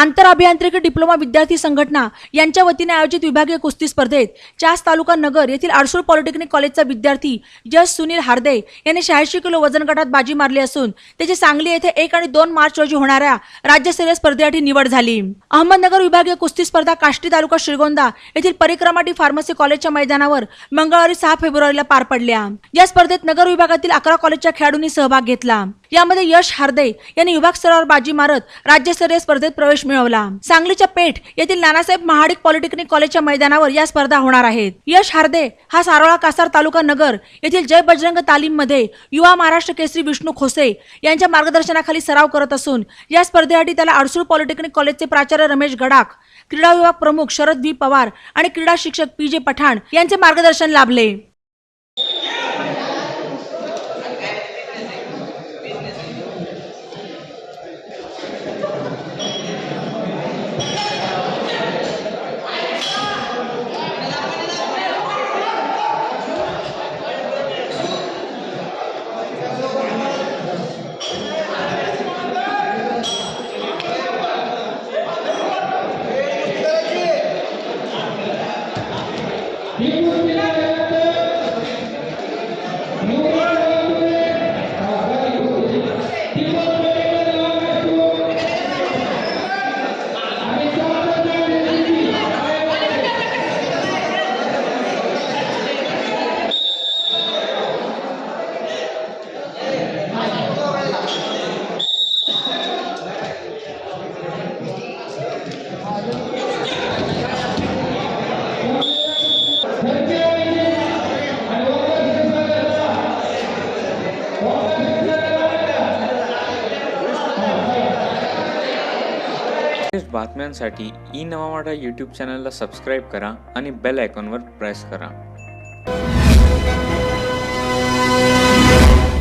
आंतर अभियांत्रिकी डिप्लोमा विद्यार्थी संघटना यांच्या वतीने आयोजित विभागीय कुस्ती स्पर्धेत चास तालुका नगर येथील आरसूळ पॉलिटेक्निक कॉलेजचा विद्यार्थी जस सुनील हार्दे याने 86 किलो वजन गटात बाजी मारली असून त्याची सांगली येथे 1 आणि 2 मार्च रोजी होणाऱ्या राज्यस्तरीय स्पर्धेसाठी निवड झाली। अहमदनगर विभागीय कुस्ती स्पर्धा काष्टी तालुका श्रीगोंदा येथील परिक्रमाटी फार्मसी कॉलेजच्या मैदानावर मंगळवारी 6 फेब्रुवारीला पार पडल्या। या स्पर्धेत नगर विभागातील 11 कॉलेजच्या खेळाडूंनी सहभाग घेतला। यामध्ये यश हार्दे यांनी विभाग स्तरावर बाजी मारत राज्यस्तरीय स्पर्धेत प्रवेश मिळवला। सांगलीच्या पेठ येथील नानासाहेब महाडिक पॉलिटेक्निक कॉलेजच्या मैदानावर या स्पर्धा होणार आहेत। यश हार्दे हा सारोळा कासार तालुका नगर येथील जय बजरंग तालीम मध्ये युवा महाराष्ट्र केसरी विष्णू खोसे यांच्या मार्गदर्शनाखाली सराव करत असून या स्पर्धेसाठी त्याला आरसूळ पॉलिटेक्निक कॉलेजचे प्राचार्य रमेश गडाख, क्रीडा विभाग प्रमुख शरद व्ही पवार आणि क्रीडा शिक्षक पी जे पठाण यांचे मार्गदर्शन लाभले। बातम्यांसाठी ई नवा मराठा यूट्यूब चॅनलला सबस्क्राईब करा आणि बेल आयकॉनवर प्रेस करा।